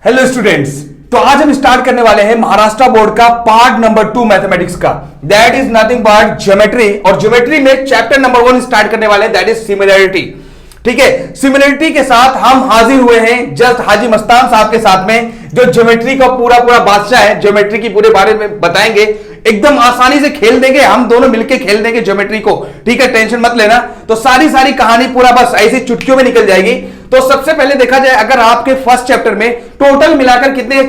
Hello students, तो आज हम स्टार्ट करने वाले हैं महाराष्ट्र बोर्ड का पार्ट नंबर 2 मैथमेटिक्स का। That is nothing but geometry. और ज्योमेट्री में चैप्टर नंबर 1 स्टार्ट करने वाले हैं, दैट इज सिमिलरिटी। ठीक है, सिमिलरिटी के साथ हम हाजिर हुए हैं जस्ट हाजी मस्तान साहब के साथ में, जो ज्योमेट्री का पूरा बादशाह है। ज्योमेट्री की पूरे बारे में बताएंगे, एकदम आसानी से खेल देंगे, हम दोनों मिलके खेल देंगे ज्योमेट्री को। ठीक है, टेंशन मत लेना। तो सारी कहानी पूरा बस ऐसी चुटकियों में निकल जाएगी। तो सबसे पहले देखा जाए, अगर आपके फर्स्ट चैप्टर में टोटल मिलाकर कितने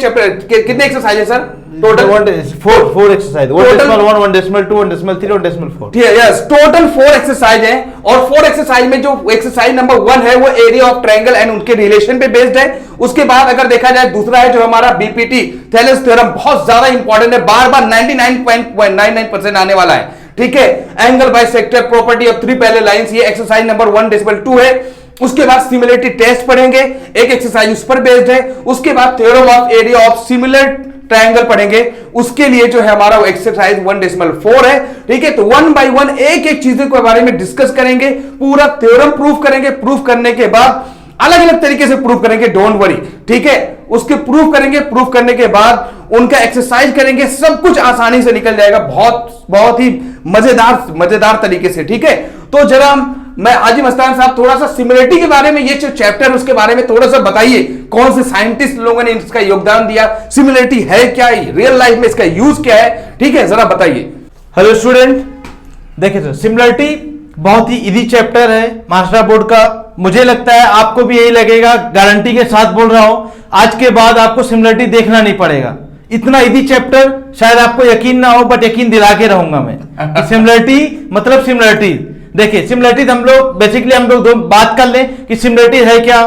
एक्सरसाइज है सर? Total 4 exercise, 1.1, 1.2, 1.3, 1.4। ठीक है, यस, टोटल 4 एक्सरसाइज है। और 4 एक्सरसाइज में जो एक्सरसाइज नंबर 1 है वो एरिया ऑफ ट्रायंगल एंड उनके रिलेशन पे बेस्ड है। उसके बाद अगर देखा जाए दूसरा है जो हमारा बीपीटी थेलेस थ्योरम, बहुत ज्यादा इंपॉर्टेंट है, बार 99.99% आने वाला है। ठीक है, angle by sector, property of 3 parallel lines, ये एक्सरसाइज नंबर 1.2 है। उसके बाद सिमिलरिटी टेस्ट पढ़ेंगे, एक एक्सरसाइज उस पर बेस्ड है। उसके बाद theorem of area of similar triangle पढ़ेंगे, उसके लिए जो है हमारा वो एक्सरसाइज 1.4 है। ठीक है, तो 1 बाय 1 एक चीजों के बारे में डिस्कस करेंगे, पूरा थ्योरम प्रूफ करेंगे। प्रूफ करने के बाद अलग अलग तरीके से प्रूफ करेंगे, डोंट वरी। ठीक है, उसके प्रूफ करेंगे, प्रूफ करने के बाद उनका एक्सरसाइज करेंगे, सब कुछ आसानी से निकल जाएगा, बहुत ही मजेदार तरीके से। ठीक है, तो जरा मैं हाजी मस्तान साहब थोड़ा सा सिमिलरिटी के बारे में, ये जो चैप्टर उसके बारे में थोड़ा सा बताइए, कौन से साइंटिस्ट लोगों ने इसका योगदान दिया, सिमिलरिटी है क्या, रियल लाइफ में इसका यूज क्या है, ठीक है, जरा बताइए। हेलो स्टूडेंट, देखिए सर, सिमिलरिटी बहुत ही इजी चैप्टर है महाराष्ट्र बोर्ड का। मुझे लगता है आपको भी यही लगेगा, गारंटी के साथ बोल रहा हूं, आज के बाद आपको सिमिलरिटी देखना नहीं पड़ेगा। इतना इजी चैप्टर, शायद आपको यकीन ना हो, बट यकीन दिला के रहूंगा मैं। सिमिलरिटी मतलब सिमिलरिटी, देखिए सिमिलरिटी हम लोग बेसिकली बात कर लें कि सिमिलरिटी है क्या,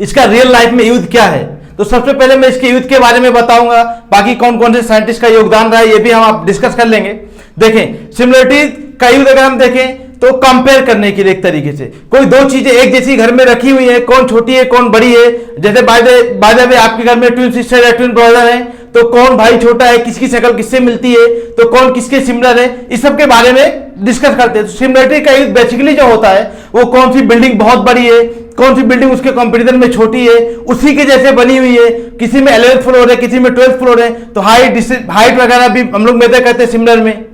इसका रियल लाइफ में यूज क्या है। तो सबसे पहले मैं इसके यूज के बारे में बताऊंगा, बाकी कौन कौन से साइंटिस्ट का योगदान रहा है ये भी हम आप डिस्कस कर लेंगे। देखें, सिमिलरिटी का यूज अगर हम देखें तो कंपेयर करने के लिए, एक तरीके से कोई दो चीजें एक जैसी घर में रखी हुई है, कौन छोटी है कौन बड़ी है। जैसे बाय द वे आपके घर में ट्विन सिस्टर है, ट्विन ब्रदर है, तो कौन भाई छोटा है, किसकी शक्ल किससे मिलती है, तो कौन किसके सिमिलर है, इस सब के बारे में डिस्कस करते हैं। तो सिमिलरिटी का यूज बेसिकली जो होता है वो कौन सी बिल्डिंग बहुत बड़ी है, कौन सी बिल्डिंग उसके कंपैरिजन में छोटी है, उसी के जैसे बनी हुई है, किसी में 11th फ्लोर है, किसी में 12th फ्लोर है, तो हाइट वगैरह भी हम लोग मेजर करते हैं सिमिलर में,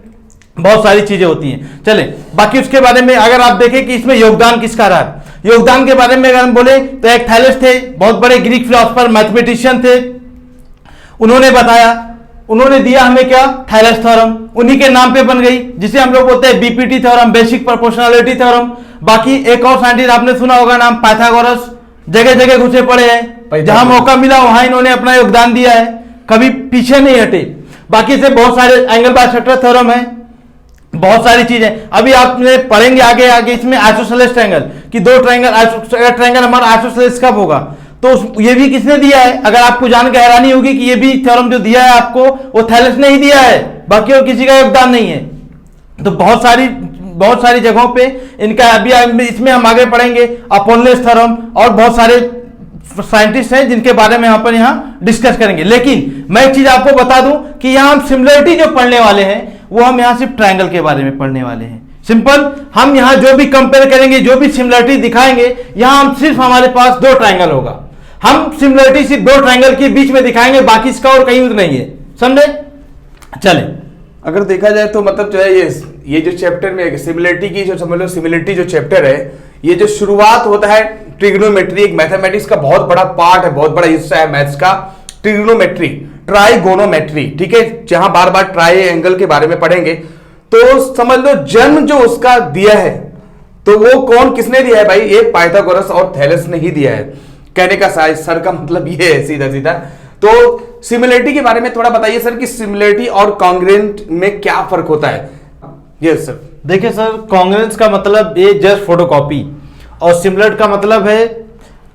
बहुत सारी चीजें होती हैं। चले बाकी उसके बारे में अगर आप देखें कि इसमें योगदान किसका रहा, योगदान के बारे में अगर हम बोले तो एक थैलेस थे, बहुत बड़े ग्रीक फिलोसोफर मैथमेटिशियन थे। उन्होंने बताया, उन्होंने दिया हमें क्या, थैलेस थ्योरम, उन्हीं के नाम पे बन गई, जिसे हम लोग बोलते हैं BPT theorem, basic proportionality theorem. बाकी एक और साइंटिस्ट आपने सुना होगा नाम, पाइथागोरस, जगह जगह घुसे पड़े हैं, जहां मौका मिला वहां इन्होंने अपना योगदान दिया है, कभी पीछे नहीं हटे। बाकी से बहुत सारे एंगल बाय सेक्टर थ्योरम है, बहुत सारी चीजें अभी आपने पढ़ेंगे आगे। इसमें आइसोसेलेस ट्रायंगल की दो ट्रायंगल हमारा आइसोसेलेस कब होगा, तो ये भी किसने दिया है, अगर आपको जान के हैरानी होगी कि ये भी थ्योरम जो दिया है आपको वो थैलेस ने ही दिया है, बाकी और किसी का योगदान नहीं है। तो बहुत सारी जगहों पे इनका अभी इसमें हम आगे पढ़ेंगे, अपोलोनियस थ्योरम, और बहुत सारे साइंटिस्ट हैं जिनके बारे में यहाँ डिस्कस करेंगे। लेकिन मैं एक चीज आपको बता दूं कि यहाँ हम सिमिलरिटी जो पढ़ने वाले हैं वो हम यहाँ सिर्फ ट्रायंगल के बारे में पढ़ने वाले हैं। सिंपल, हम यहाँ जो भी कंपेयर करेंगे, जो भी सिमिलरिटी दिखाएंगे, यहाँ हम सिर्फ हमारे पास 2 ट्रायंगल होगा, हम सिमिलरिटी सिर्फ 2 ट्रायंगल के बीच में दिखाएंगे, बाकी इसका और कहीं यूज नहीं है, समझे। चले, अगर देखा जाए तो मतलब जो है ये जो चैप्टर में सिमिलरिटी की, जो समझ लो सिमिलरिटी जो चैप्टर है, ये जो शुरुआत होता है ट्रिग्नोमेट्री, एक मैथमेटिक्स का बहुत बड़ा पार्ट है, बहुत बड़ा हिस्सा है मैथ्स का, ट्रिग्नोमेट्री, ट्राइगोनोमेट्री। ठीक है, जहां बार बार ट्राई एंगल के बारे में पढ़ेंगे। तो समझ लो जन्म जो उसका दिया है, तो वो कौन किसने दिया है भाई, ये पाइथागोरस और थैलेस ने ही दिया है। कहने का सर का मतलब ये है सीधा सीधा। तो सिमिलरिटी के बारे में थोड़ा बताइए सर कि सिमिलरिटी और कॉन्ग्रुएंट में क्या फर्क होता है। Yes sir. देखिए सर, कॉन्ग्रुएंस का मतलब ये जस्ट फोटोकॉपी, और सिमिलर का मतलब है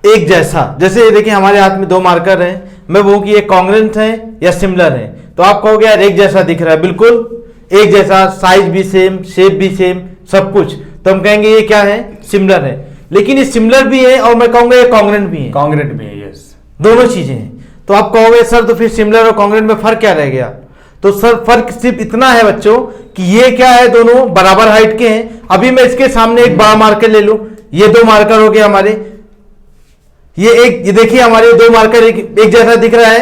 एक जैसा। जैसे देखिए हमारे हाथ में 2 मार्कर हैं, मैं बोलूं कि ये कॉन्ग्रुएंट है या सिमिलर है, तो आप कहोगे यार एक जैसा दिख रहा है, बिल्कुल एक जैसा, साइज भी सेम, शेप भी सेम, सब कुछ, तो हम कहेंगे ये क्या है, सिमिलर है। लेकिन ये सिमिलर भी है और मैं कहूंगा ये कॉन्ग्रुएंट भी है। कॉन्ग्रुएंट भी है, यस, दोनों चीजें हैं। तो आप कहोगे सर तो फिर सिमिलर और कॉन्ग्रुएंट में फर्क क्या रह गया, तो सर फर्क सिर्फ इतना है बच्चों कि ये क्या है, दोनों बराबर हाइट के हैं। अभी मैं इसके सामने एक बड़ा मार्कर ले लूं, ये 2 मार्कर हो गए हमारे, ये देखिए हमारे दो मार्कर एक जैसा दिख रहा है,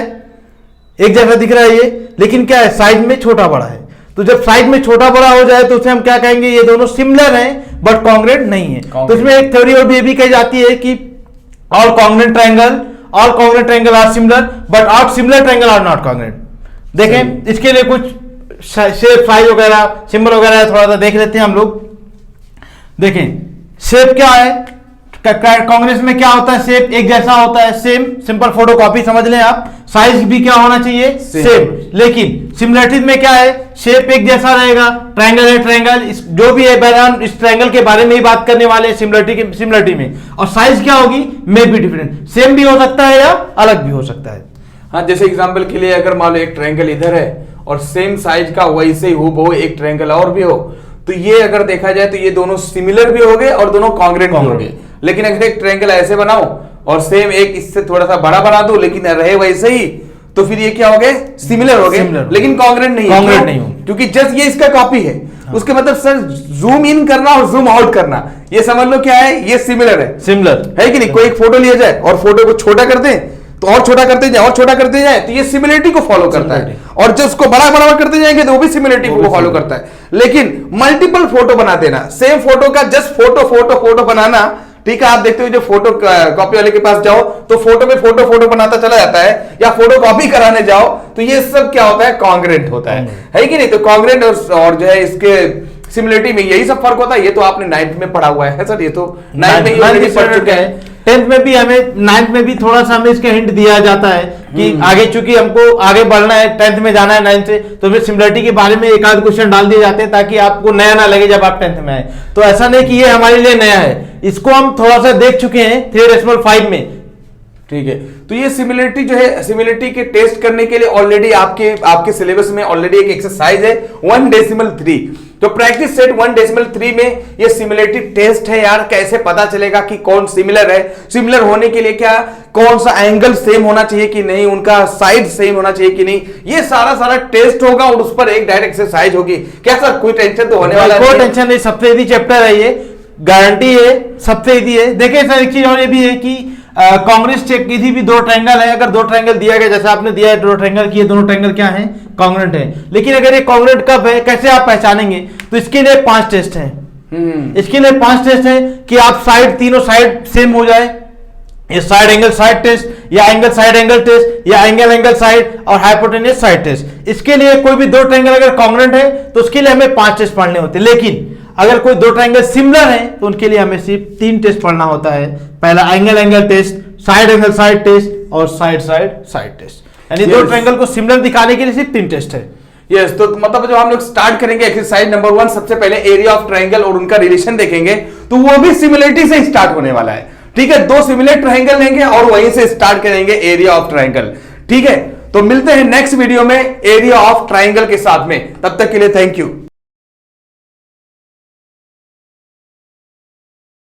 एक जैसा दिख रहा है ये, लेकिन क्या है साइज में छोटा बड़ा है। तो जब साइज में छोटा बड़ा हो जाए तो उसे हम क्या कहेंगे, ये दोनों सिमिलर हैं बट कॉन्ग्रुएंट नहीं है। तो इसमें एक थ्योरी और भी कही जाती है कि all congruent triangle are similar but all similar triangle are not congruent. देखें इसके लिए कुछ शेप साइज वगैरह सिंबल वगैरह थोड़ा सा देख लेते हैं हम लोग। देखें शेप क्या है, कांग्रेस में क्या होता है, शेप एक जैसा होता है, सेम सिंपल फोटोकॉपी समझ लें आप। साइज भी क्या होना चाहिए, सेम। लेकिन सिमिलरिटी में क्या है, शेप एक जैसा रहेगा, ट्रायंगल है ट्रायंगल, जो भी है बहरहाल इस ट्रायंगल के बारे में ही बात करने वाले हैं सिमिलरिटी में। और साइज क्या होगी, मे बी डिफरेंट, सेम भी हो सकता है या अलग भी हो सकता है। हाँ, जैसे एग्जांपल के लिए अगर मान लो एक ट्रायंगल इधर है और सेम साइज का वैसे ही हूबहू एक ट्रायंगल और भी हो, तो ये अगर देखा जाए तो ये दोनों सिमिलर भी हो गए और दोनों कॉन्ग्रुएंट भी हो गए। लेकिन अगर एक ट्रायंगल ऐसे बनाओ और सेम एक इससे थोड़ा सा बड़ा बना दो लेकिन रहे वैसे ही, तो फिर ये क्या हो गए, सिमिलर हो गए लेकिन कॉन्ग्रुएंट नहीं हो, क्योंकि जस्ट ये इसका कॉपी है। हाँ। उसके मतलब सर जूम इन करना और जूम आउट करना, ये समझ लो क्या है, ये सिमिलर है कि नहीं। कोई एक फोटो लिया जाए और फोटो को छोटा कर दे तो और छोटा करते जाए और छोटा करते जाए तो ये सिमिलरिटी को फॉलो करता है, और जब उसको बड़ा बड़ा करते जाएंगे तो वो भी सिमिलरिटी को फॉलो करता है। लेकिन मल्टीपल फोटो बना देना, सेम फोटो का जस्ट फोटो बनाना, ठीक है। आप देखते हो जो फोटो कॉपी वाले के पास जाओ तो फोटो पे फोटो बनाता चला जाता है, या फोटो कॉपी कराने जाओ तो ये सब क्या होता है, कॉन्ग्रुएंट होता है कि नहीं। तो कॉन्ग्रुएंट और जो है इसके सिमिलरिटी में यही सब फर्क होता है। ये तो आपने 9th में पढ़ा हुआ है सर, ये तो 9th में ऑलरेडी पढ़ चुके हैं। 10th में भी हमें, 9th में भी थोड़ा सा हमें इसके हिंट दिया जाता है कि आगे, चूंकि हमको आगे बढ़ना है, 10th में जाना है 9th से, तो फिर सिमिलरिटी के बारे में एक आध क्वेश्चन डाल दिए जाते हैं ताकि आपको नया ना लगे जब आप 10th में आए। तो ऐसा नहीं कि ये हमारे लिए नया है, इसको हम थोड़ा सा देख चुके हैं 3.5 में, ठीक है। तो ये सिमिलरिटी जो है, सिमिलरिटी के टेस्ट करने के लिए ऑलरेडी आपके सिलेबस में ऑलरेडी एक एक्सरसाइज है 1.3। तो प्रैक्टिस सेट 1.3 में ये सिमिलरिटी टेस्ट है यार। कैसे पता चलेगा कि कौन सिमिलर है, सिमिलर होने के लिए क्या, कौन सा एंगल सेम होना चाहिए कि नहीं, उनका साइड सेम होना चाहिए कि नहीं, ये सारा टेस्ट होगा और उस पर एक डायरेक्ट एक्सरसाइज होगी। क्या सर कोई टेंशन तो होने वाला कोई टेंशन नहीं, सबसे इजी चैप्टर है ये, गारंटी है, सबसे इजी है। देखिए सर एक चीज और ये भी है कि कांग्रेस चेक की थी भी, दो ट्रायंगल है, अगर दो ट्रायंगल दिया गया जैसे आपने दिया है दो ट्रायंगल की, दोनों ट्रायंगल क्या है, कॉन्ग्रुएंट है। लेकिन अगर ये कॉन्ग्रुएंट कब है, कैसे आप पहचानेंगे, तो इसके लिए 5 टेस्ट हैं। इसके लिए 5 टेस्ट हैं कि आप साइड, तीनों साइड सेम हो जाए, ये साइड एंगल साइड टेस्ट, या एंगल साइड एंगल टेस्ट, या एंगल साइड और हाइपोटेन्यूज साइड टेस्ट। इसके लिए कोई भी दो ट्रायंगल अगर कॉन्ग्रुएंट है तो उसके लिए हमें 5 टेस्ट पढ़ने होते हैं। लेकिन अगर कोई दो ट्रायंगल सिमिलर है तो उनके लिए हमें सिर्फ 3 टेस्ट पढ़ना होता है। पहला angle test, side angle side test और साइड टेस्ट। यानी दो ट्रायंगल को सिमिलर दिखाने के लिए सिर्फ 3 टेस्ट है। यस, तो मतलब जो हम लोग स्टार्ट करेंगे एक्सरसाइज नंबर 1, सबसे पहले एरिया ऑफ ट्रायंगल और उनका रिलेशन देखेंगे, तो वो भी सिमिलरिटी से स्टार्ट होने वाला है। ठीक है, 2 सिमिलर ट्रायंगल लेंगे और वहीं से स्टार्ट करेंगे एरिया ऑफ ट्रायंगल। ठीक है, तो मिलते हैं नेक्स्ट वीडियो में एरिया ऑफ ट्रायंगल के साथ में। तब तक के लिए थैंक यू।